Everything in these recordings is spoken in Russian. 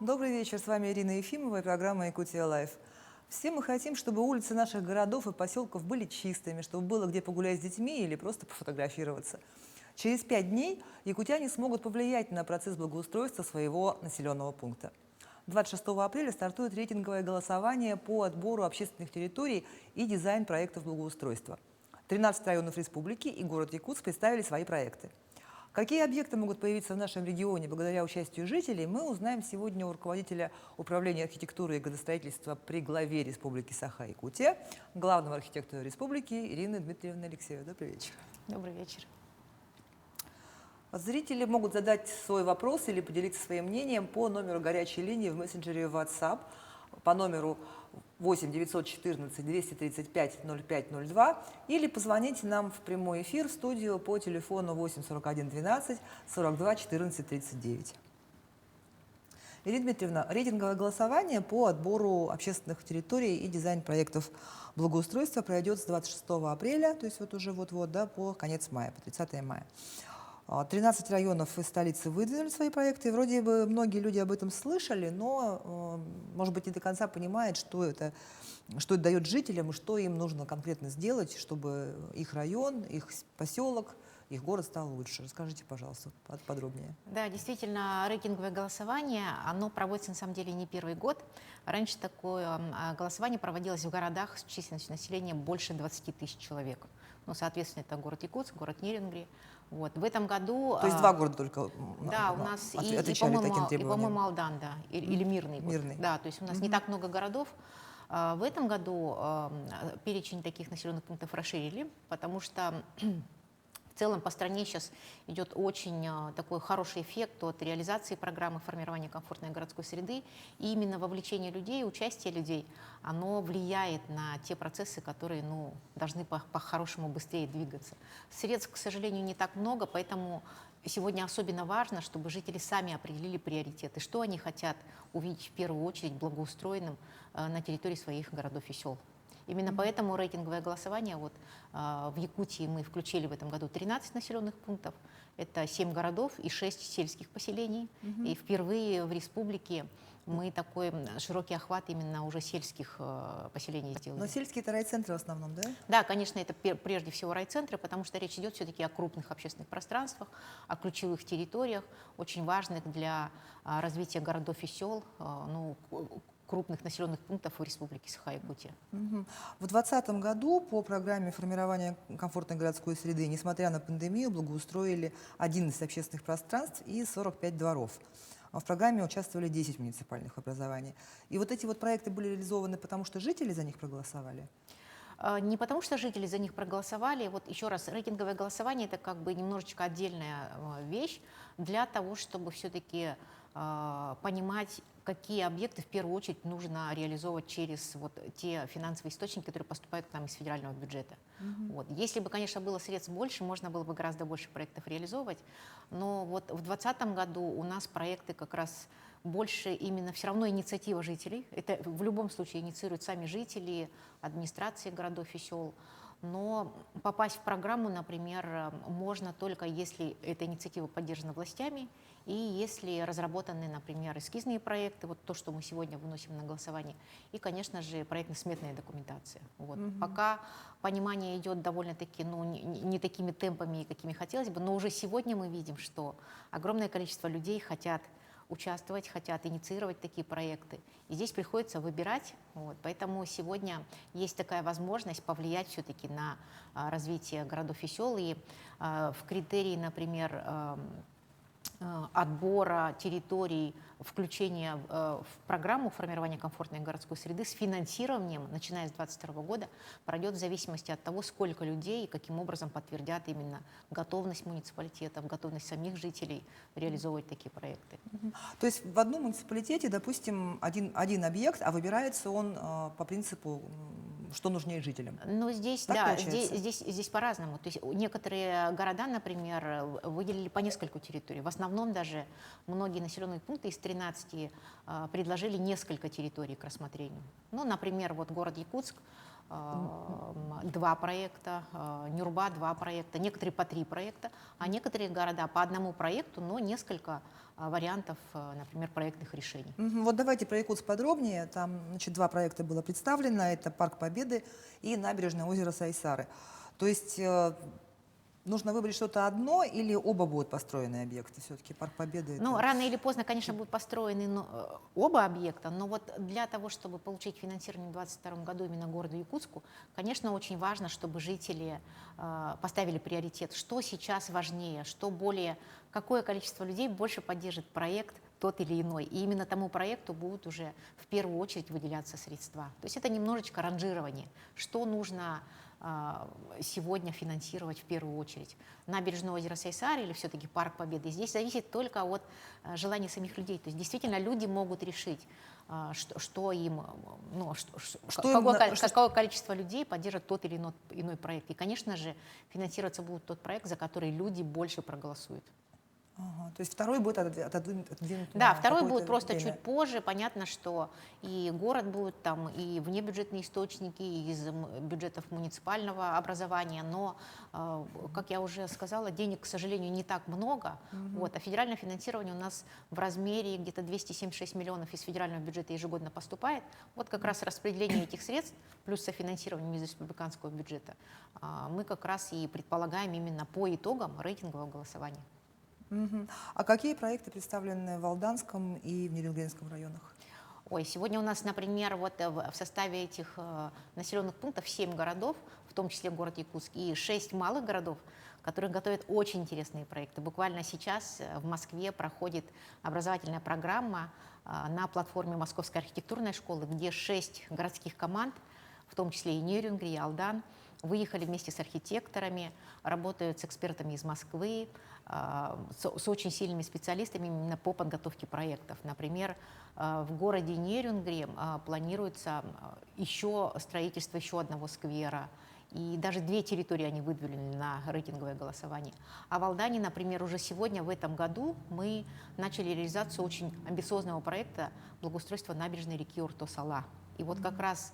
Добрый вечер, с вами Ирина Ефимова и программа «Якутия Лайф». Все мы хотим, чтобы улицы наших городов и поселков были чистыми, чтобы было где погулять с детьми или просто пофотографироваться. Через 5 дней якутяне смогут повлиять на процесс благоустройства своего населенного пункта. 26 апреля стартует рейтинговое голосование по отбору общественных территорий и дизайн проектов благоустройства. 13 районов республики и город Якутск представили свои проекты. Какие объекты могут появиться в нашем регионе благодаря участию жителей, мы узнаем сегодня у руководителя управления архитектуры и градостроительства при главе Республики Саха-Якутия, главного архитектора республики Ирины Дмитриевны Алексеевой. Добрый вечер. Добрый вечер. Зрители могут задать свой вопрос или поделиться своим мнением по номеру горячей линии в мессенджере WhatsApp по номеру 8 914 235 0502 или позвоните нам в прямой эфир в студию по телефону 8 41 12 42 14 39. Ирина Дмитриевна, рейтинговое голосование по отбору общественных территорий и дизайн проектов благоустройства пройдет с 26 апреля, то есть вот уже вот-вот, да, по конец мая, по 30 мая. 13 районов из столицы выдвинули свои проекты. И вроде бы многие люди об этом слышали, но, может быть, не до конца понимают, что это дает жителям и что им нужно конкретно сделать, чтобы их район, их поселок, их город стал лучше. Расскажите, пожалуйста, подробнее. Да, действительно, рейтинговое голосование, оно проводится на самом деле не первый год. Раньше такое голосование проводилось в городах с численностью населения больше 20 тысяч человек. Ну, соответственно, это город Якутск, город Нерюнгри. Вот. В этом году... То есть два города только да, у нас отвечали таким требованиям? И, по-моему, Алдан, да, или Мирный. Мирный. Да, то есть у нас не так много городов. В этом году перечень таких населенных пунктов расширили, потому что в целом по стране сейчас идет очень такой хороший эффект от реализации программы формирования комфортной городской среды. И именно вовлечение людей, участие людей, оно влияет на те процессы, которые должны по-хорошему быстрее двигаться. Средств, к сожалению, не так много, поэтому сегодня особенно важно, чтобы жители сами определили приоритеты, что они хотят увидеть в первую очередь благоустроенным на территории своих городов и сел. Именно поэтому рейтинговое голосование в Якутии мы включили в этом году 13 населенных пунктов. Это 7 городов и 6 сельских поселений. И впервые в республике мы такой широкий охват именно уже сельских поселений сделали. Но сельские — это райцентры в основном, да? Да, конечно, это прежде всего райцентры, потому что речь идет все-таки о крупных общественных пространствах, о ключевых территориях, очень важных для развития городов и сел, крупных населенных пунктов в Республике Саха-Якутия. В 2020 году по программе формирования комфортной городской среды, несмотря на пандемию, благоустроили 11 общественных пространств и 45 дворов. В программе участвовали 10 муниципальных образований. И вот эти проекты были реализованы потому, что жители за них проголосовали? Не потому, что жители за них проголосовали. Вот еще раз, рейтинговое голосование — это как бы немножечко отдельная вещь для того, чтобы все-таки понимать, какие объекты в первую очередь нужно реализовывать через те финансовые источники, которые поступают к нам из федерального бюджета. Если бы, конечно, было средств больше, можно было бы гораздо больше проектов реализовывать. Но в 2020 году у нас проекты как раз больше именно все равно инициатива жителей. Это в любом случае инициируют сами жители, администрации городов и сел. Но попасть в программу, например, можно только если эта инициатива поддержана властями и если разработаны, например, эскизные проекты, то, что мы сегодня выносим на голосование, и, конечно же, проектно-сметная документация. Пока понимание идет довольно-таки не такими темпами, какими хотелось бы, но уже сегодня мы видим, что огромное количество людей хотят участвовать, хотят инициировать такие проекты. И здесь приходится выбирать. Поэтому сегодня есть такая возможность повлиять все-таки на развитие городов и сел. И в критерии, например, отбора территорий, включения в программу формирования комфортной городской среды с финансированием, начиная с 2022 года, пройдет в зависимости от того, сколько людей и каким образом подтвердят именно готовность муниципалитетов, готовность самих жителей реализовывать такие проекты. То есть в одном муниципалитете, допустим, один объект, а выбирается он по принципу, что нужнее жителям? Ну, здесь по-разному. То есть некоторые города, например, выделили по нескольку территорий. В основном даже многие населенные пункты из 13 предложили несколько территорий к рассмотрению. Например, город Якутск 2 проекта, Нюрба 2 проекта, некоторые по 3 проекта, а некоторые города по 1 проекту, но несколько вариантов, например, проектных решений. Вот давайте про Якутск подробнее. Там, значит, 2 проекта было представлено. Это Парк Победы и набережное озеро Сайсары. То есть нужно выбрать что-то одно или оба будут построены объекты? Все-таки Парк Победы... Ну, это... рано или поздно, конечно, будут построены оба объекта, но вот для того, чтобы получить финансирование в 2022 году именно городу Якутску, конечно, очень важно, чтобы жители поставили приоритет, что сейчас важнее, какое количество людей больше поддержит проект тот или иной. И именно тому проекту будут уже в первую очередь выделяться средства. То есть это немножечко ранжирование, что нужно сегодня финансировать в первую очередь. Набережное озеро Сайсары или все-таки Парк Победы. Здесь зависит только от желания самих людей. То есть действительно люди могут решить, что им, какое количество людей поддержит тот или иной проект. И, конечно же, финансироваться будет тот проект, за который люди больше проголосуют. Ага, то есть второй будет отодвинут Да, на второй какое-то будет просто время. чуть позже. Понятно, что и город будет там, и внебюджетные источники, и из бюджетов муниципального образования. Но, как я уже сказала, денег, к сожалению, не так много. Вот, а федеральное финансирование у нас в размере где-то 276 миллионов из федерального бюджета ежегодно поступает. Вот как раз распределение этих средств плюс софинансирование из республиканского бюджета мы как раз и предполагаем именно по итогам рейтингового голосования. А какие проекты представлены в Алданском и в Нерюнгренском районах? Ой, сегодня у нас, например, вот в составе этих населенных пунктов 7 городов, в том числе город Якутск, и 6 малых городов, которые готовят очень интересные проекты. Буквально сейчас в Москве проходит образовательная программа на платформе Московской архитектурной школы, где 6 городских команд, в том числе и Нерюнгри, и Алдан, выехали вместе с архитекторами, работают с экспертами из Москвы, с очень сильными специалистами именно по подготовке проектов. Например, в городе Нерюнгри планируется строительство еще одного сквера. И даже 2 территории они выдвинули на рейтинговое голосование. А в Алдане, например, уже сегодня, в этом году, мы начали реализацию очень амбициозного проекта благоустройства набережной реки Урто-Сала. И вот как раз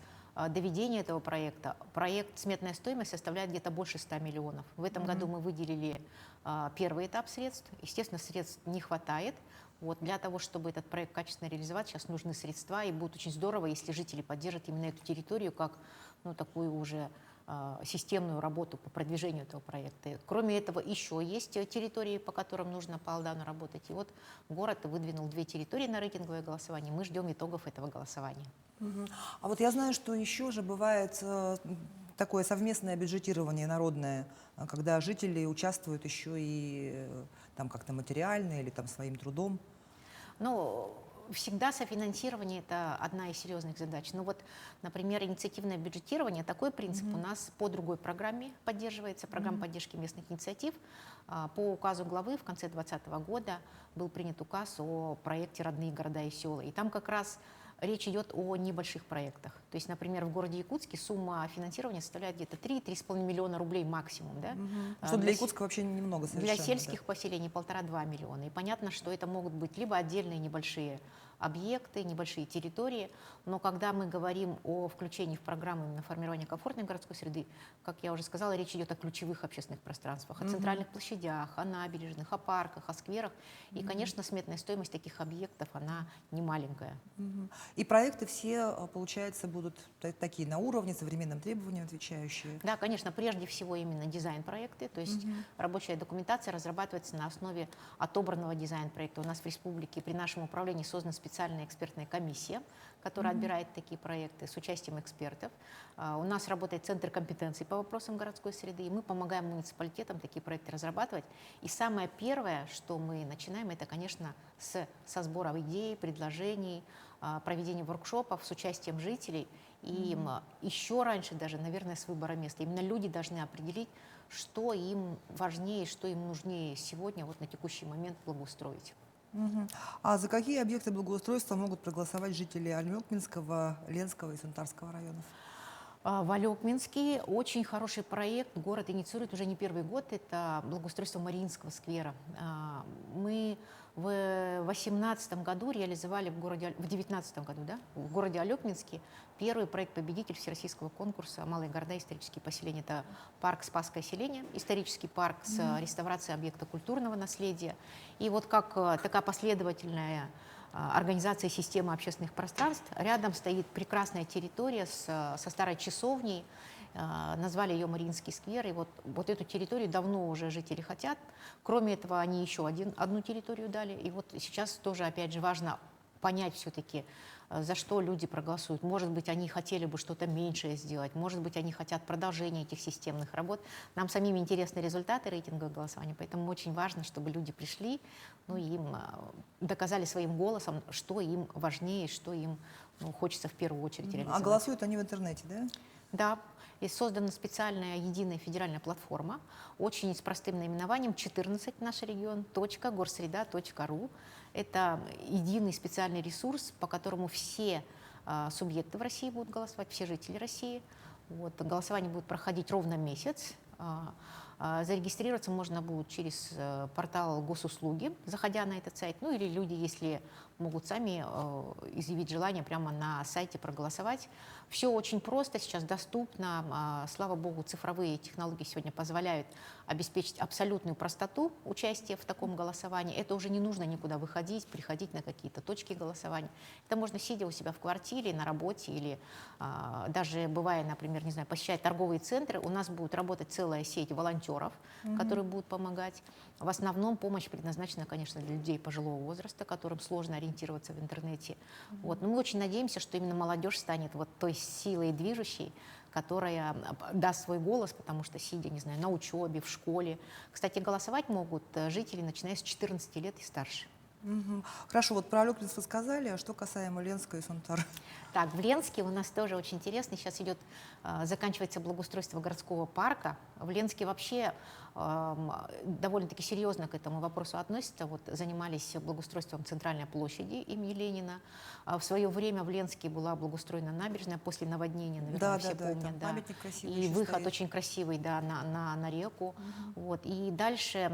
доведение этого проекта, сметная стоимость составляет где-то больше 100 миллионов. В этом году мы выделили первый этап средств. Естественно, средств не хватает. Вот для того, чтобы этот проект качественно реализовать, сейчас нужны средства, и будет очень здорово, если жители поддержат именно эту территорию как такую уже системную работу по продвижению этого проекта. Кроме этого, еще есть территории, по которым нужно по Алдану работать. И вот город выдвинул 2 территории на рейтинговое голосование. Мы ждем итогов этого голосования. А вот я знаю, что еще же бывает такое совместное бюджетирование народное, когда жители участвуют еще и там как-то материально или там своим трудом. Ну, всегда софинансирование – это одна из серьезных задач. Но вот, например, инициативное бюджетирование, такой принцип у нас по другой программе поддерживается, программа поддержки местных инициатив. По указу главы в конце 2020 года был принят указ о проекте «Родные города и села». И там как раз речь идет о небольших проектах. То есть, например, в городе Якутске сумма финансирования составляет где-то 3–3,5 миллиона рублей максимум. Да? Что для Якутска вообще немного совершенно. Для сельских поселений 1,5–2 миллиона. И понятно, что это могут быть либо отдельные небольшие объекты, небольшие территории, но когда мы говорим о включении в программу именно формирования комфортной городской среды, как я уже сказала, речь идет о ключевых общественных пространствах, о центральных площадях, о набережных, о парках, о скверах. И, конечно, сметная стоимость таких объектов, она не маленькая. И проекты все, получается, будут такие на уровне, современным требованиям отвечающие? Да, конечно, прежде всего именно дизайн-проекты, то есть рабочая документация разрабатывается на основе отобранного дизайн-проекта. У нас в республике при нашем управлении создана специальная экспертная комиссия, которая отбирает такие проекты с участием экспертов. У нас работает Центр компетенций по вопросам городской среды, и мы помогаем муниципалитетам такие проекты разрабатывать. И самое первое, что мы начинаем, это, конечно, со сбора идей, предложений, проведения воркшопов с участием жителей. И еще раньше даже, наверное, с выбора места. Именно люди должны определить, что им важнее, что им нужнее сегодня, вот на текущий момент благоустроить. А за какие объекты благоустройства могут проголосовать жители Альмёкминского, Ленского и Сунтарского районов? В Алекминске очень хороший проект. Город инициирует уже не первый год. Это благоустройство Мариинского сквера. Мы в 2018 году реализовали в 2019 году, да, в городе Алекминске первый проект-победитель всероссийского конкурса «Малые города. Исторические поселения». Это парк «Спасское селение», исторический парк с реставрацией объекта культурного наследия. И вот как такая последовательная организации системы общественных пространств. Рядом стоит прекрасная территория со старой часовней, назвали ее Мариинский сквер, и вот эту территорию давно уже жители хотят. Кроме этого, они еще одну территорию дали, и вот сейчас тоже, опять же, важно понять все-таки, за что люди проголосуют. Может быть, они хотели бы что-то меньшее сделать, может быть, они хотят продолжения этих системных работ. Нам самим интересны результаты рейтингового голосования, поэтому очень важно, чтобы люди пришли, ну, и им доказали своим голосом, что им важнее, что им хочется в первую очередь реализовать. А голосуют они в интернете, да? Да, и создана специальная единая федеральная платформа, очень с простым наименованием 14 наш регион, .горсреда.ру. Это единый специальный ресурс, по которому все субъекты в России будут голосовать, все жители России. Вот, голосование будет проходить ровно месяц. Зарегистрироваться можно будет через портал госуслуги, заходя на этот сайт. Ну или люди, если могут сами изъявить желание прямо на сайте проголосовать. Все очень просто, сейчас доступно. Слава богу, цифровые технологии сегодня позволяют обеспечить абсолютную простоту участия в таком голосовании. Это уже не нужно никуда выходить, приходить на какие-то точки голосования. Это можно сидя у себя в квартире, на работе или даже бывая, например, не знаю, посещая торговые центры. У нас будет работать целая сеть волонтеров, которые будут помогать. В основном помощь предназначена, конечно, для людей пожилого возраста, которым сложно ориентироваться в интернете. Вот. Но мы очень надеемся, что именно молодежь станет вот той силой движущей, которая даст свой голос, потому что, сидя, не знаю, на учебе, в школе. Кстати, голосовать могут жители, начиная с 14 лет и старше. Хорошо, вот про Алекминск вы сказали, а что касаемо Ленска и Сунтара? Так, в Ленске у нас тоже очень интересно. Сейчас заканчивается благоустройство городского парка. В Ленске вообще довольно-таки серьезно к этому вопросу относятся. Вот занимались благоустройством центральной площади имени Ленина. В свое время в Ленске была благоустроена набережная после наводнения, наверное, все помнят. Да. Памятник красивый. И выход стоит очень красивый, да, на реку. Вот. И дальше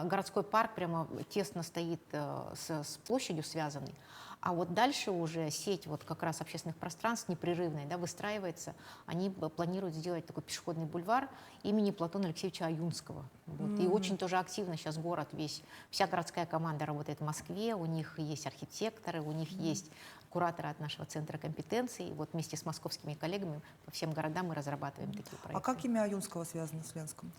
городской парк прямо тесно стоит с площадью связанный. А вот дальше уже сеть вот как раз общественных пространств непрерывная, да, выстраивается. Они планируют сделать такой пешеходный бульвар имени Платона Алексеевича Аюнского. Вот. И очень тоже активно сейчас город весь, вся городская команда работает в Москве, у них есть архитекторы, у них есть кураторы от нашего центра компетенций. Вот вместе с московскими коллегами по всем городам мы разрабатываем такие проекты. А как имя Аюнского связано с Ленском?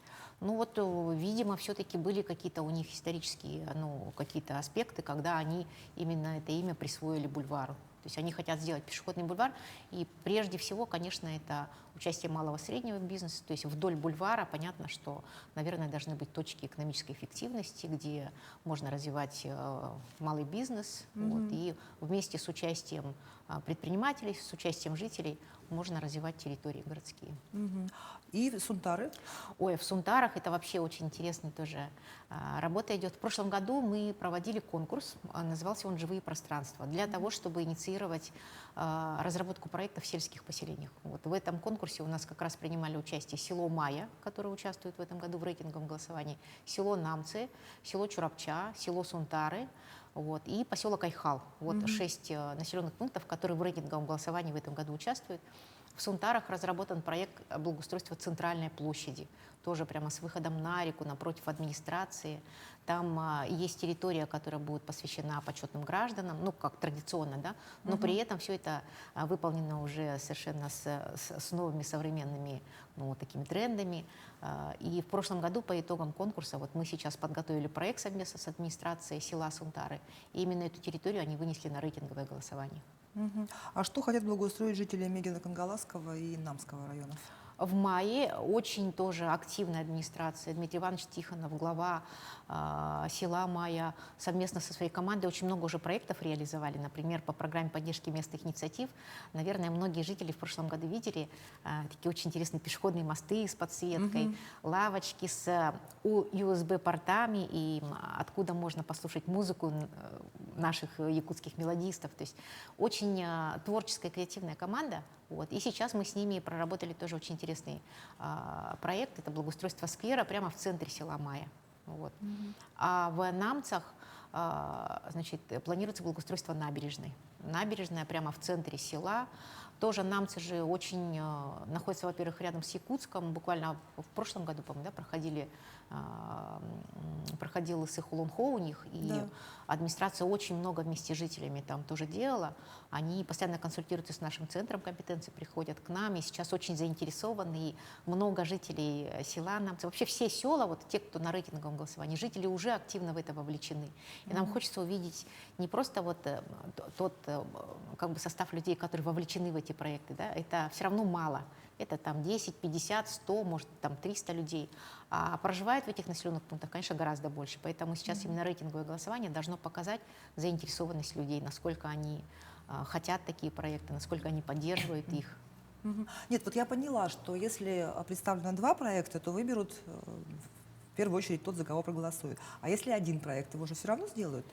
Ну вот, видимо, все-таки были какие-то у них исторические, какие-то аспекты, когда они именно это имя присвоили бульвару. То есть они хотят сделать пешеходный бульвар, и прежде всего, конечно, это участие малого и среднего бизнеса. То есть вдоль бульвара понятно, что, наверное, должны быть точки экономической эффективности, где можно развивать малый бизнес, вот, и вместе с участием предпринимателей, с участием жителей можно развивать территории городские. И Сунтары? Ой, в Сунтарах это вообще очень интересно тоже. Работа идет. В прошлом году мы проводили конкурс, назывался он «Живые пространства», для того, чтобы инициировать разработку проектов в сельских поселениях. Вот в этом конкурсе у нас как раз принимали участие село Майя, которое участвует в этом году в рейтинговом голосовании, село Намцы, село Чурапча, село Сунтары, вот, и поселок Айхал. Вот 6 населенных пунктов, которые в рейтинговом голосовании в этом году участвуют. В Сунтарах разработан проект благоустройства центральной площади, тоже прямо с выходом на реку, напротив администрации. Там есть территория, которая будет посвящена почетным гражданам, ну, как традиционно, да, но при этом все это выполнено уже совершенно с новыми современными, такими трендами. И в прошлом году по итогам конкурса, вот мы сейчас подготовили проект совместно с администрацией села Сунтары, и именно эту территорию они вынесли на рейтинговое голосование. А что хотят благоустроить жители Мегино-Кангаласского и Намского районов? В мае очень тоже активная администрация. Дмитрий Иванович Тихонов, глава села Майя, совместно со своей командой очень много уже проектов реализовали. Например, по программе поддержки местных инициатив. Наверное, многие жители в прошлом году видели такие очень интересные пешеходные мосты с подсветкой, лавочки с USB-портами, и откуда можно послушать музыку наших якутских мелодистов. То есть очень творческая, креативная команда. Вот. И сейчас мы с ними проработали тоже очень интересный проект. Это благоустройство сквера прямо в центре села Майя. Вот. А в Намцах значит, планируется благоустройство набережной. Набережная прямо в центре села. Тоже намцы же очень находятся, во-первых, рядом с Якутском. Буквально в прошлом году, по-моему, да, проходил Исыхулунхо у них, и Да. администрация очень много вместе с жителями там тоже делала. Они постоянно консультируются с нашим центром компетенции, приходят к нам, и сейчас очень заинтересованы, и много жителей села Намцы. Вообще все села, вот те, кто на рейтинговом голосовании, жители уже активно в это вовлечены. И нам хочется увидеть не просто вот тот как бы состав людей, которые вовлечены в эти проекты, да, это все равно мало. Это там 10, 50, 100, может, там 300 людей. А проживает в этих населенных пунктах, конечно, гораздо больше. Поэтому сейчас именно рейтинговое голосование должно показать заинтересованность людей, насколько они хотят такие проекты, насколько они поддерживают их. Нет, вот я поняла, что если представлено два проекта, то выберут в первую очередь тот, за кого проголосуют. А если один проект, его же все равно сделают?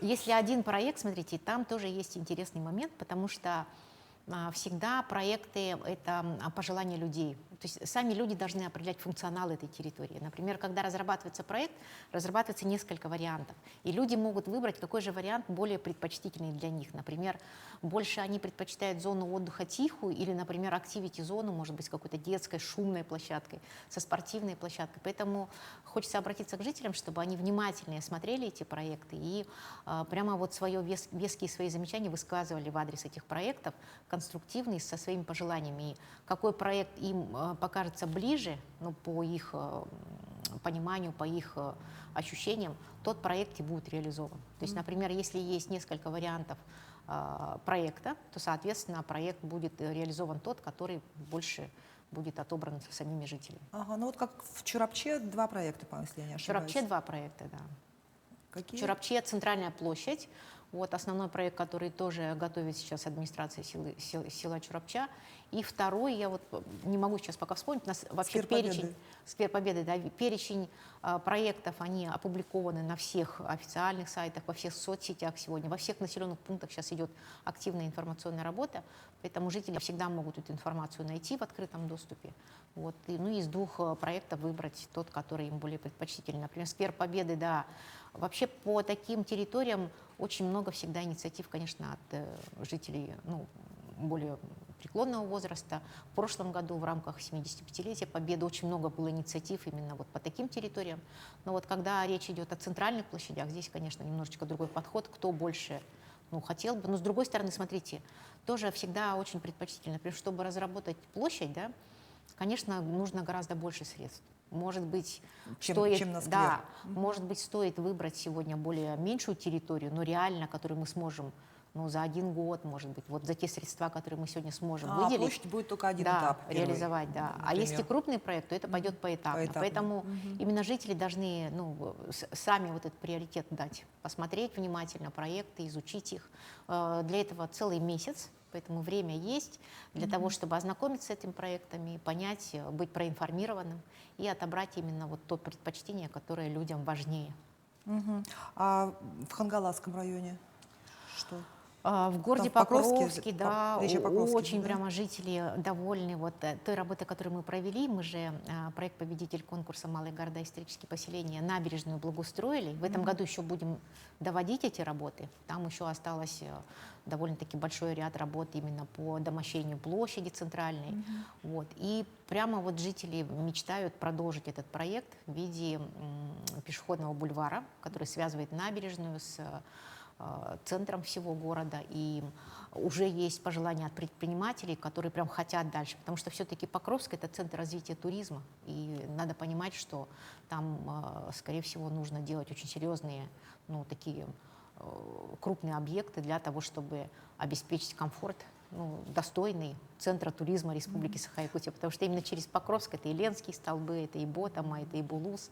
Если один проект, смотрите, там тоже есть интересный момент, потому что всегда проекты — это пожелания людей. То есть сами люди должны определять функционал этой территории. Например, когда разрабатывается проект, разрабатывается несколько вариантов. И люди могут выбрать, какой же вариант более предпочтительный для них. Например, больше они предпочитают зону отдыха тихую или, например, активити-зону, может быть, с какой-то детской шумной площадкой, со спортивной площадкой. Поэтому хочется обратиться к жителям, чтобы они внимательнее смотрели эти проекты и прямо вот веские свои замечания высказывали в адрес этих проектов, конструктивные, со своими пожеланиями. И какой проект им покажется ближе, ну, по их пониманию, по их ощущениям, тот проект и будет реализован. То есть, например, если есть несколько вариантов проекта, то, соответственно, проект будет реализован тот, который больше будет отобран самими жителями. Ага, ну вот как в Чурапче два проекта, по-моему, если я не В ошибаюсь. Чурапче два проекта, да. Какие? В Чурапче центральная площадь. Вот основной проект, который тоже готовит сейчас администрация села Чурапча. И второй, я вот не могу сейчас пока вспомнить, у нас вообще Сквер перечень, Победы. Сквер Победы, да, перечень проектов, они опубликованы на всех официальных сайтах, во всех соцсетях сегодня, во всех населенных пунктах сейчас идет активная информационная работа, поэтому жители всегда могут эту информацию найти в открытом доступе. Вот, и, ну, из двух проектов выбрать тот, который им более предпочтительный. Например, Сквер Победы, да. Вообще по таким территориям очень много всегда инициатив, конечно, от жителей, ну, более преклонного возраста. В прошлом году в рамках 75-летия Победы очень много было инициатив именно вот по таким территориям. Но вот когда речь идет о центральных площадях, здесь, конечно, немножечко другой подход, кто больше, ну, хотел бы. Но с другой стороны, смотрите, тоже всегда очень предпочтительно. Например, чтобы разработать площадь, да, конечно, нужно гораздо больше средств. Может быть, Чем на сквер. да, может быть, стоит выбрать сегодня более меньшую территорию, но реально, которую мы сможем, ну, за 1 год, может быть, вот за те средства, которые мы сегодня сможем выделить. Площадь будет только один Да, этап. Первый, реализовать, да. А например. если крупный проект, то это пойдет поэтапно. Поэтапно. Поэтому именно жители должны, ну, сами вот этот приоритет дать, посмотреть внимательно проекты, изучить их. Для этого целый месяц. Поэтому время есть для того, чтобы ознакомиться с этими проектами, понять, быть проинформированным и отобрать именно вот то предпочтение, которое людям важнее. А в Хангаласском районе что? В городе Там в Покровске, Покровске, да, речь о Покровске, очень да? прямо жители довольны вот той работой, которую мы провели. Мы же проект-победитель конкурса «Малые города. Исторические поселения» набережную благоустроили. В этом году еще будем доводить эти работы. Там еще осталось довольно-таки большой ряд работ именно по домощению площади центральной. Вот. И прямо вот жители мечтают продолжить этот проект в виде пешеходного бульвара, который связывает набережную с центром всего города, и уже есть пожелания от предпринимателей, которые прям хотят дальше, потому что все-таки Покровск — это центр развития туризма, и надо понимать, что там, скорее всего, нужно делать очень серьезные, ну, такие крупные объекты для того, чтобы обеспечить комфорт, ну, достойный центра туризма Республики Саха-Якутия, потому что именно через Покровск это и Ленские столбы, это и Ботома, это и Булус,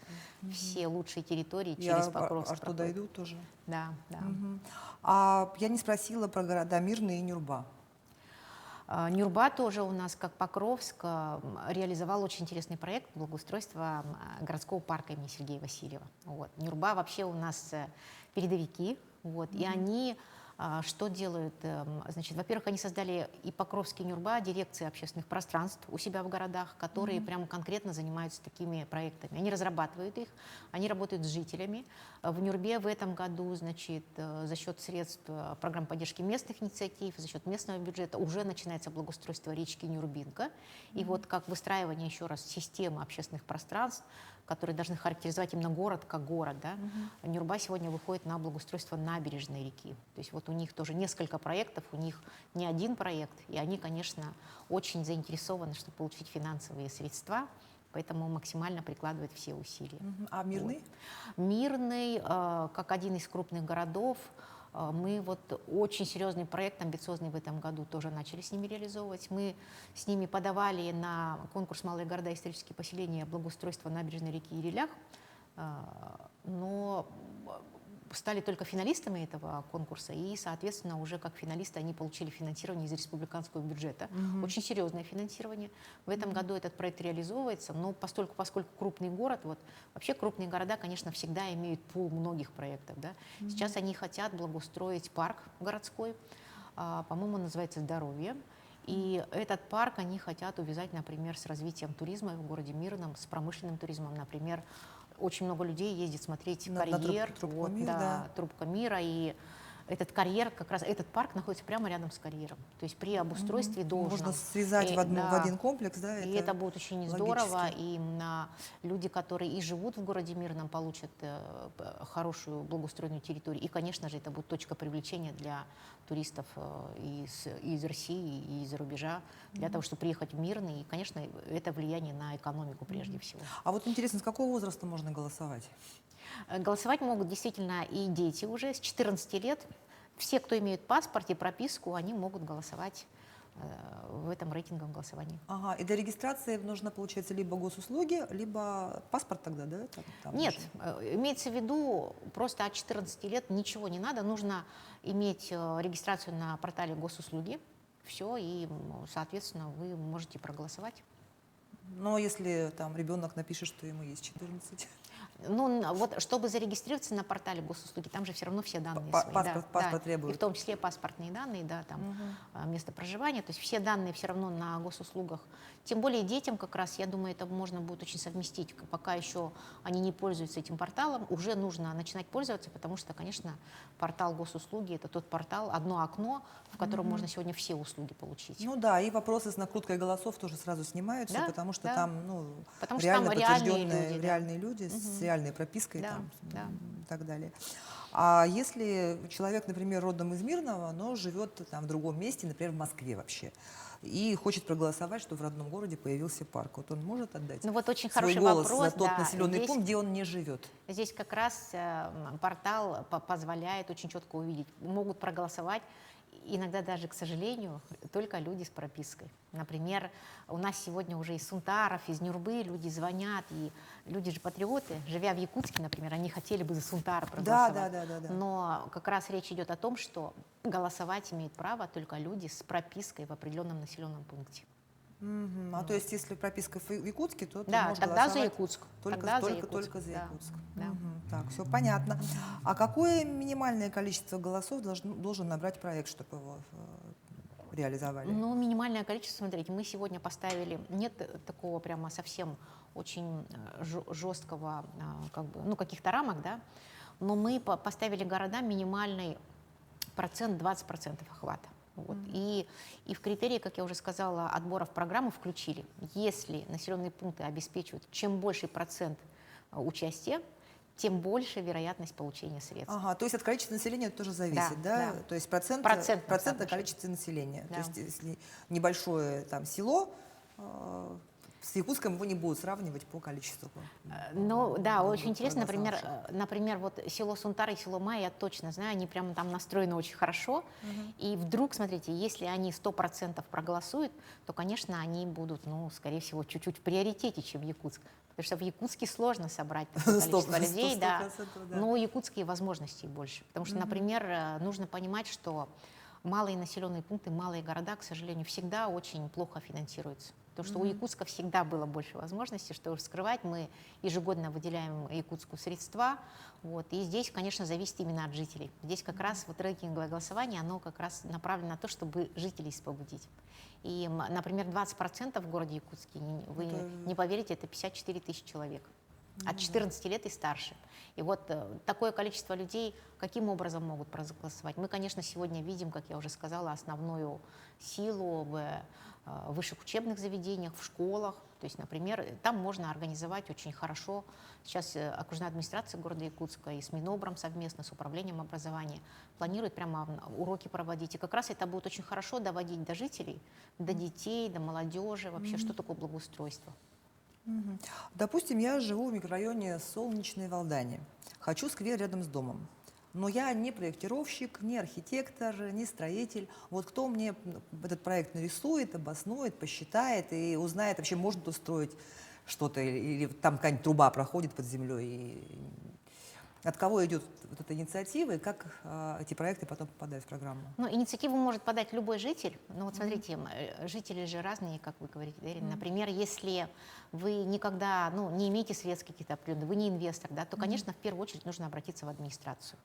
все лучшие территории через Покровск Аж туда проходят. идут тоже. Да, да. А я не спросила про города Мирный и Нюрба. Нюрба тоже у нас, как Покровск, реализовал очень интересный проект благоустройства городского парка имени Сергея Васильева. Вот. Нюрба вообще у нас передовики Вот. И они что делают? Значит, во-первых, они создали и Покровский, и Нюрба, дирекции общественных пространств у себя в городах, которые прямо конкретно занимаются такими проектами. Они разрабатывают их, они работают с жителями. В Нюрбе в этом году, значит, за счет средств программ поддержки местных инициатив, за счет местного бюджета уже начинается благоустройство речки Нюрбинка. И вот как выстраивание, еще раз, системы общественных пространств, которые должны характеризовать именно город как город. Да? Нюрба сегодня выходит на благоустройство набережной реки. То есть вот у них тоже несколько проектов, у них не один проект, и они, конечно, очень заинтересованы, чтобы получить финансовые средства, поэтому максимально прикладывают все усилия. А Мирный? Вот. Мирный, как один из крупных городов, мы вот очень серьезный проект, амбициозный в этом году, тоже начали с ними реализовывать. Мы с ними подавали на конкурс «Малые города и исторические поселения» благоустройства набережной реки Ирилях, но стали только финалистами этого конкурса, и, соответственно, уже как финалисты они получили финансирование из республиканского бюджета. Очень серьезное финансирование. В этом году этот проект реализовывается, но поскольку крупный город, вот вообще крупные города, конечно, всегда имеют пул многих проектов. Да? Сейчас они хотят благоустроить парк городской, по-моему, он называется «Здоровье». И этот парк они хотят увязать, например, с развитием туризма в городе Мирном, с промышленным туризмом, например. Очень много людей ездит смотреть карьер, Трубка Мир, да, Трубка Мира, и этот карьер, как раз этот парк находится прямо рядом с карьером. То есть при обустройстве должном. Можно связать в один комплекс, да? И это будет очень здорово, и люди, которые и живут в городе Мирном, получат хорошую благоустроенную территорию. И, конечно же, это будет точка привлечения для туристов из России и из-за рубежа, для того, чтобы приехать в Мирный. И, конечно, это влияние на экономику прежде всего. А вот интересно, с какого возраста можно голосовать? Голосовать могут действительно и дети уже с 14 лет. Все, кто имеет паспорт и прописку, они могут голосовать в этом рейтинговом голосовании. Ага, и для регистрации нужно, получается, либо госуслуги, либо паспорт тогда, да? Там Нет, уже. имеется в виду, просто от 14 лет ничего не надо, нужно иметь регистрацию на портале госуслуги, все, и, соответственно, вы можете проголосовать. Но если там ребенок напишет, что ему есть 14. Ну, вот, чтобы зарегистрироваться на портале госуслуги, там же все равно все данные свои. Паспорт требует. И в том числе паспортные данные, да, там место проживания, то есть все данные все равно на госуслугах. Тем более детям как раз, я думаю, это можно будет очень совместить. Пока еще они не пользуются этим порталом, уже нужно начинать пользоваться, потому что, конечно, портал госуслуги — это тот портал, одно окно, в котором можно сегодня все услуги получить. Ну да, и вопросы с накруткой голосов тоже сразу снимаются, Да, потому что да. там Потому что реально там реальные подтвержденные люди, да. реальные люди с реальной пропиской Да, там, да. и так далее. А если человек, например, родом из Мирного, но живет там в другом месте, например, в Москве вообще, и хочет проголосовать, что в родном городе появился парк, вот он может отдать Ну вот очень свой хороший голос вопрос, за тот да. населенный Здесь- пункт, где он не живет? Здесь как раз портал позволяет очень четко увидеть. Могут проголосовать иногда даже, к сожалению, только люди с пропиской. Например, у нас сегодня уже из Сунтаров, из Нюрбы люди звонят, и люди же патриоты, живя в Якутске, например, они хотели бы за Сунтара проголосовать. Да. Но как раз речь идет о том, что голосовать имеют право только люди с пропиской в определенном населенном пункте. А то есть, если прописка в Якутске, то ты Да, можешь тогда за голосовать Якутск. Только, Тогда за только, Якутск, только за да, Якутск. да. Так, все понятно. А какое минимальное количество голосов должен набрать проект, чтобы его реализовали? Ну, минимальное количество, смотрите, мы сегодня поставили, нет такого прямо совсем очень жесткого, как бы, ну, каких-то рамок, да, но мы поставили городам минимальный процент, 20% охвата. Вот. И в критерии, как я уже сказала, отбора в программу включили. Если населенные пункты обеспечивают, чем больший процент участия, тем больше вероятность получения средств. Ага, то есть от количества населения это тоже зависит, Да, да? да. То есть процент от количества населения. Да. То есть если небольшое там село, с Якутском его не будут сравнивать по количеству. Ну да, очень интересно, проголосовавших. например, вот село Сунтар и село Май, я точно знаю, они прямо там настроены очень хорошо, и вдруг, смотрите, если они 100% проголосуют, то, конечно, они будут, ну, скорее всего, чуть-чуть в приоритете, чем Якутск, потому что в Якутске сложно собрать такое количество людей, да, 100%, да. но у якутских возможностей больше, потому что, например, нужно понимать, что малые населенные пункты, малые города, к сожалению, всегда очень плохо финансируются. Потому что у Якутска всегда было больше возможностей, что уж скрывать. Мы ежегодно выделяем Якутску средства. Вот. И здесь, конечно, зависит именно от жителей. Здесь как раз вот рейтинговое голосование, оно как раз направлено на то, чтобы жителей побудить. И, например, 20% в городе Якутске, вы не поверите, это 54 тысячи человек. От 14 лет и старше. И вот такое количество людей каким образом могут проголосовать? Мы, конечно, сегодня видим, как я уже сказала, основную силу в высших учебных заведениях, в школах. То есть, например, там можно организовать очень хорошо. Сейчас окружная администрация города Якутска и с Минобром совместно, с управлением образования планирует прямо уроки проводить. И как раз это будет очень хорошо доводить до жителей, до детей, до молодежи, вообще, что такое благоустройство. Допустим, я живу в микрорайоне Солнечной Валдане. Хочу сквер рядом с домом. Но я не проектировщик, не архитектор, не строитель. Вот кто мне этот проект нарисует, обоснует, посчитает и узнает, вообще можно тут строить что-то, или там какая-нибудь труба проходит под землей. И от кого идет вот эта инициатива, и как эти проекты потом попадают в программу? Ну, инициативу может подать любой житель. Но вот смотрите, жители же разные, как вы говорите, да, Ирина. Например, если вы никогда не имеете средств каких-то определенных, вы не инвестор, да, то, конечно, в первую очередь нужно обратиться в администрацию.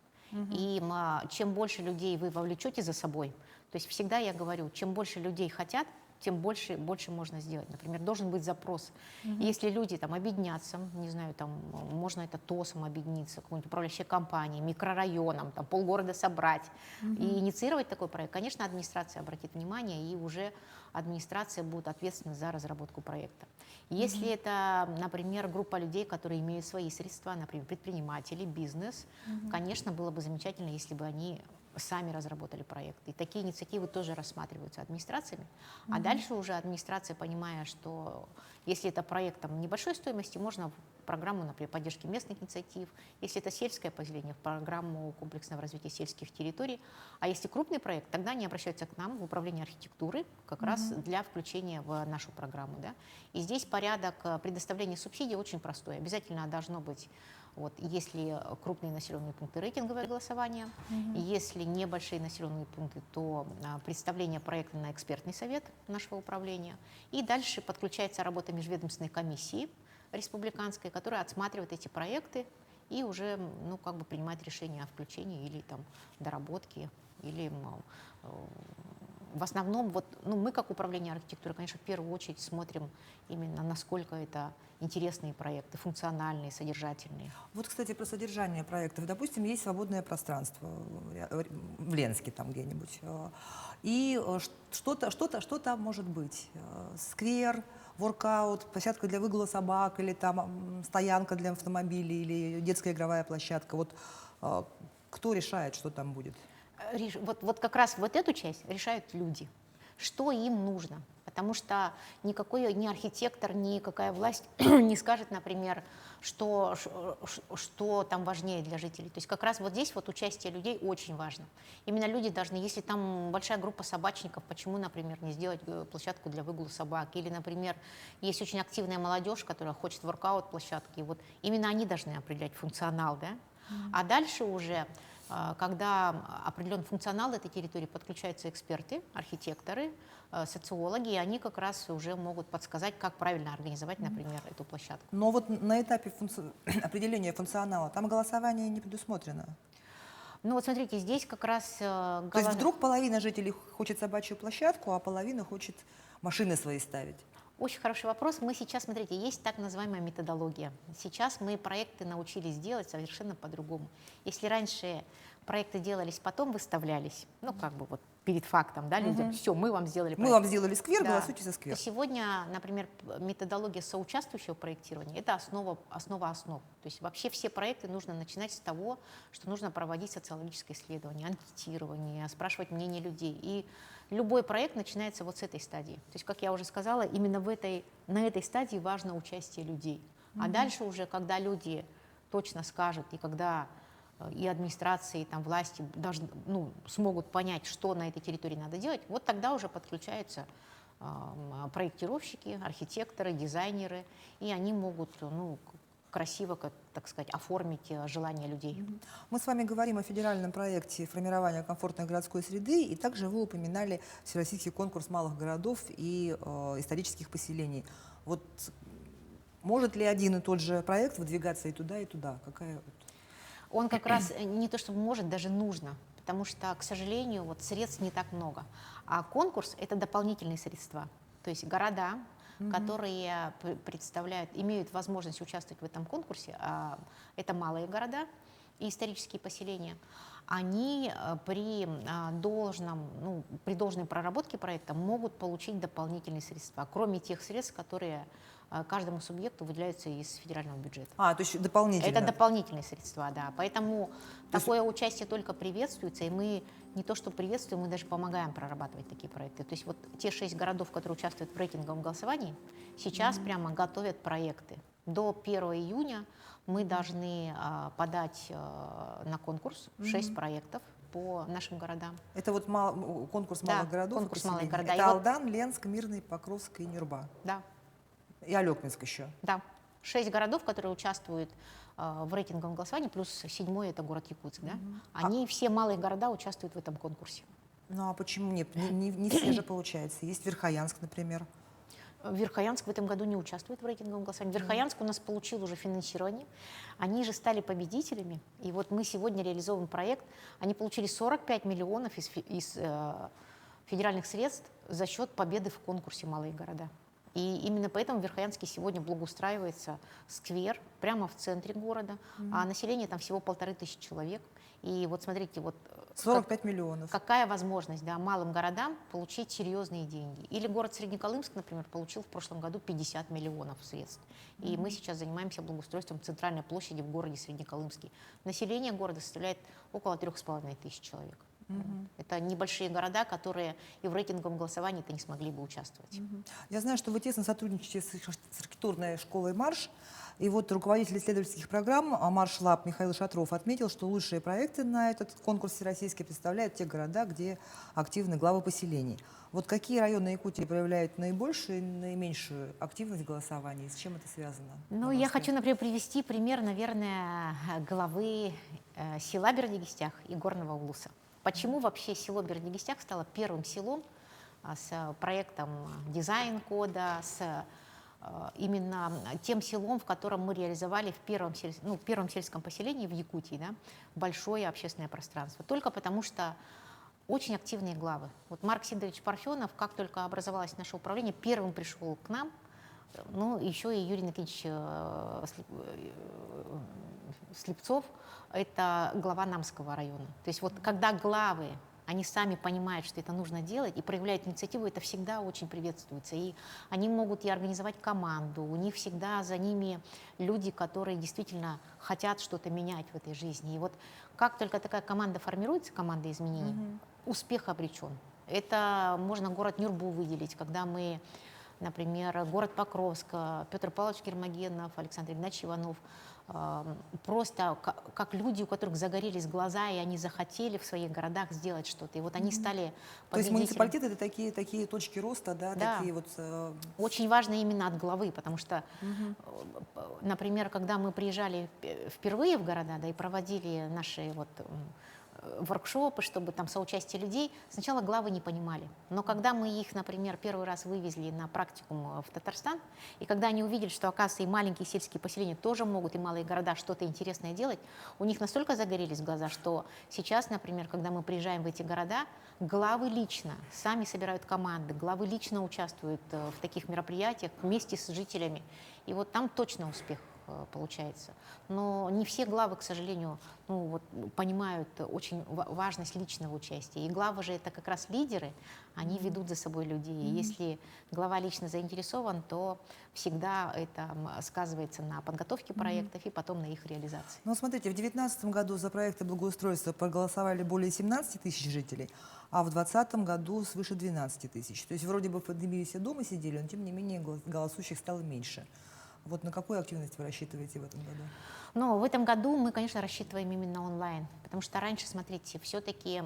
И чем больше людей вы вовлечете за собой, то есть всегда я говорю, чем больше людей хотят, тем больше можно сделать. Например, должен быть запрос. Если люди там объединятся, не знаю, там можно это ТОСом объединиться, какой-нибудь управляющей компанией, микрорайоном, там полгорода собрать и инициировать такой проект, конечно, администрация обратит внимание, и уже администрация будет ответственна за разработку проекта. Если это, например, группа людей, которые имеют свои средства, например, предприниматели, бизнес, конечно, было бы замечательно, если бы они сами разработали проект. И такие инициативы тоже рассматриваются администрациями. А дальше уже администрация, понимая, что если это проект там, небольшой стоимости, можно в программу, например, поддержки местных инициатив. Если это сельское поселение, в программу комплексного развития сельских территорий. А если крупный проект, тогда они обращаются к нам в управление архитектуры как раз для включения в нашу программу. Да? И здесь порядок предоставления субсидий очень простой. Обязательно должно быть вот, если крупные населенные пункты — рейтинговое голосование, если небольшие населенные пункты, то представление проекта на экспертный совет нашего управления. И дальше подключается работа межведомственной комиссии республиканской, которая отсматривает эти проекты и уже как бы принимает решение о включении или там, доработке, или в основном, вот, мы как управление архитектуры, конечно, в первую очередь смотрим именно, насколько это интересные проекты, функциональные, содержательные. Вот, кстати, про содержание проектов. Допустим, есть свободное пространство в Ленске там где-нибудь. И что там может быть? Сквер, воркаут, площадка для выгула собак, или там стоянка для автомобилей, или детская игровая площадка. Вот кто решает, что там будет? Вот как раз вот эту часть решают люди, что им нужно. Потому что никакой ни архитектор, никакая власть не скажет, например, что там важнее для жителей. То есть как раз вот здесь вот участие людей очень важно. Именно люди должны, если там большая группа собачников, почему, например, не сделать площадку для выгула собак? Или, например, есть очень активная молодежь, которая хочет воркаут-площадки. Вот именно они должны определять функционал, да? А дальше уже, когда определен функционал этой территории, подключаются эксперты, архитекторы, социологи, и они как раз уже могут подсказать, как правильно организовать, например, эту площадку. Но вот на этапе определения функционала там голосование не предусмотрено. Ну вот смотрите, здесь как раз... То есть вдруг половина жителей хочет собачью площадку, а половина хочет машины свои ставить? Очень хороший вопрос. Мы сейчас, смотрите, есть так называемая методология. Сейчас мы проекты научились делать совершенно по-другому. Если раньше проекты делались, потом выставлялись, как бы вот перед фактом, да, людям, все, мы вам сделали проект. Мы вам сделали сквер, Да. голосуйте за сквер. То сегодня, например, методология соучаствующего проектирования — это основа основ. То есть вообще все проекты нужно начинать с того, что нужно проводить социологическое исследование, анкетирование, спрашивать мнение людей. И любой проект начинается вот с этой стадии. То есть, как я уже сказала, именно на этой стадии важно участие людей. А дальше уже, когда люди точно скажут, и когда и администрации, и там, власти смогут понять, что на этой территории надо делать, вот тогда уже подключаются проектировщики, архитекторы, дизайнеры, и они могут красиво, так сказать, оформить желания людей. Мы с вами говорим о федеральном проекте формирования комфортной городской среды, и также вы упоминали Всероссийский конкурс малых городов и исторических поселений. Вот может ли один и тот же проект выдвигаться и туда, и туда? Он как раз не то чтобы может, даже нужно, потому что, к сожалению, вот средств не так много. А конкурс — это дополнительные средства. То есть города, которые имеют возможность участвовать в этом конкурсе, это малые города и исторические поселения, они при должной проработке проекта могут получить дополнительные средства, кроме тех средств, которые каждому субъекту выделяются из федерального бюджета. То есть дополнительно? Это дополнительные средства, да. Поэтому такое участие только приветствуется, и мы не то что приветствуем, мы даже помогаем прорабатывать такие проекты. То есть вот те 6 городов, которые участвуют в рейтинговом голосовании, сейчас прямо готовят проекты. До 1 июня мы должны подать на конкурс 6 проектов по нашим городам. Это вот конкурс малых городов? Конкурс малых городов. Это Алдан, Ленск, Мирный, Покровск и Нюрба? Да. И Алекминск еще? Да. 6 городов, которые участвуют в рейтинговом голосовании, плюс 7-й — это город Якутск. Да? Они, все малые города, участвуют в этом конкурсе. Ну а почему нет? Не все же получается. Есть Верхоянск, например. Верхоянск в этом году не участвует в рейтинговом голосовании. Верхоянск у нас получил уже финансирование. Они же стали победителями. И вот мы сегодня реализовываем проект. Они получили 45 миллионов из федеральных средств за счет победы в конкурсе «Малые города». И именно поэтому в Верхоянске сегодня благоустраивается сквер прямо в центре города, а население там всего 1500 человек. И вот смотрите, 45 миллионов. Какая возможность, да, малым городам получить серьезные деньги. Или город Среднеколымск, например, получил в прошлом году 50 миллионов средств. И мы сейчас занимаемся благоустройством центральной площади в городе Среднеколымске. Население города составляет около 3500 человек. Это небольшие города, которые и в рейтинговом голосовании-то не смогли бы участвовать. Я знаю, что вы тесно сотрудничаете с архитектурной школой «Марш». И вот руководитель исследовательских программ «Марш Лаб» Михаил Шатров отметил, что лучшие проекты на этот конкурс всероссийский представляют те города, где активны главы поселений. Вот какие районы Якутии проявляют наибольшую и наименьшую активность голосования? С чем это связано? Ну, я хочу, например, привести пример, наверное, главы села Бердигистях и Горного Улуса. Почему вообще село Бердигистях стало первым селом с проектом дизайн-кода, с именно тем селом, в котором мы реализовали в первом сельском поселении в Якутии, да, большое общественное пространство? Только потому что очень активные главы. Вот Марк Сидорович Парфенов, как только образовалось наше управление, первым пришел к нам, ну, еще и Юрий Никитич Слепцов, это глава Намского района. То есть вот когда главы, они сами понимают, что это нужно делать, и проявляют инициативу, это всегда очень приветствуется. И они могут и организовать команду, у них всегда за ними люди, которые действительно хотят что-то менять в этой жизни. И вот как только такая команда формируется, команда изменений, успех обречен. Это можно город Нюрбу выделить, когда мы, например, город Покровск, Петр Павлович Гермогенов, Александр Игнатьевич Иванов, просто как люди, у которых загорелись глаза, и они захотели в своих городах сделать что-то. И вот они стали победителями. То есть муниципалитеты — это такие точки роста, да? Да. Такие вот... Очень важно именно от главы, потому что, например, когда мы приезжали впервые в города, да, и проводили наши воркшопы, чтобы там соучастие людей, сначала главы не понимали. Но когда мы их, например, первый раз вывезли на практикум в Татарстан, и когда они увидели, что, оказывается, и маленькие сельские поселения тоже могут, и малые города, что-то интересное делать, у них настолько загорелись глаза, что сейчас, например, когда мы приезжаем в эти города, главы лично сами собирают команды, главы лично участвуют в таких мероприятиях вместе с жителями. И вот там точно успех получается. Но не все главы, к сожалению, понимают очень важность личного участия. И главы же это как раз лидеры, они ведут за собой людей. И если глава лично заинтересован, то всегда это сказывается на подготовке проектов и потом на их реализации. Ну, смотрите, в 2019 году за проекты благоустройства проголосовали более 17 тысяч жителей, а в 2020 году свыше 12 тысяч. То есть вроде бы в пандемии все дома сидели, но тем не менее голосующих стало меньше. Вот на какую активность вы рассчитываете в этом году? Ну, в этом году мы, конечно, рассчитываем именно онлайн, потому что раньше, смотрите, все-таки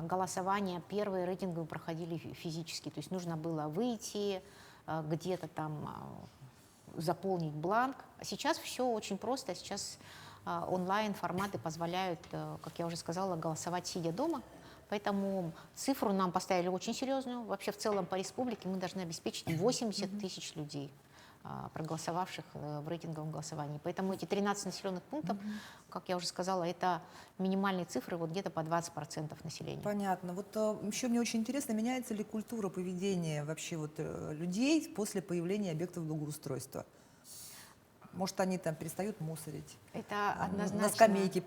голосования первые рейтинговые проходили физически, то есть нужно было выйти где-то там заполнить бланк. А сейчас все очень просто. Сейчас онлайн-форматы позволяют, как я уже сказала, голосовать сидя дома. Поэтому цифру нам поставили очень серьезную. Вообще в целом по республике мы должны обеспечить 80 тысяч людей, проголосовавших в рейтинговом голосовании. Поэтому эти 13 населенных пунктов, как я уже сказала, это минимальные цифры вот где-то по 20% населения. Понятно. Вот еще мне очень интересно, меняется ли культура поведения вообще вот людей после появления объектов благоустройства? Может, они там перестают мусорить, Это на однозначно. скамейки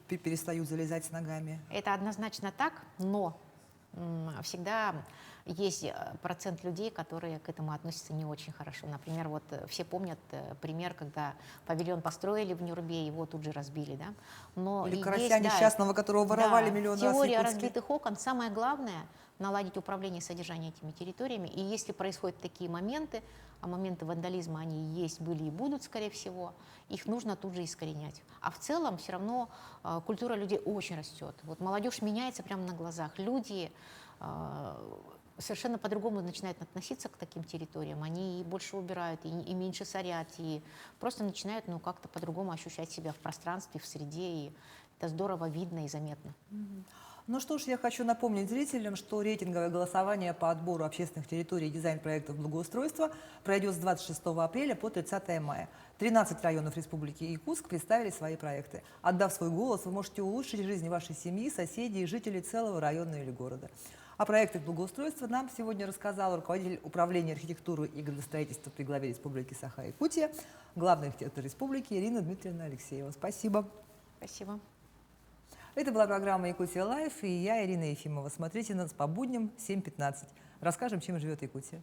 перестают залезать с ногами? Это однозначно так, но всегда есть процент людей, которые к этому относятся не очень хорошо. Например, вот все помнят пример, когда павильон построили в Нюрбе, его тут же разбили, да? Но Или и карася есть, несчастного, которого воровали да, миллион раз в теория Якутске. разбитых окон. Самое главное — наладить управление и содержание этими территориями. И если происходят такие моменты, а моменты вандализма, они есть, были и будут, скорее всего, их нужно тут же искоренять. А в целом все равно культура людей очень растет. Вот молодежь меняется прямо на глазах. Люди совершенно по-другому начинают относиться к таким территориям. Они и больше убирают, и меньше сорят, и просто начинают как-то по-другому ощущать себя в пространстве, в среде. И это здорово видно и заметно. Ну что ж, я хочу напомнить зрителям, что рейтинговое голосование по отбору общественных территорий и дизайн-проектов благоустройства пройдет с 26 апреля по 30 мая. 13 районов Республики Якутск представили свои проекты. Отдав свой голос, вы можете улучшить жизнь вашей семьи, соседей и жителей целого района или города. О проектах благоустройства нам сегодня рассказал руководитель управления архитектуры и градостроительства при главе Республики Саха-Якутия, главный архитектор республики Ирина Дмитриевна Алексеева. Спасибо. Спасибо. Это была программа «Якутия Лайф» и я, Ирина Ефимова. Смотрите нас по будням в 7:15. Расскажем, чем живет Якутия.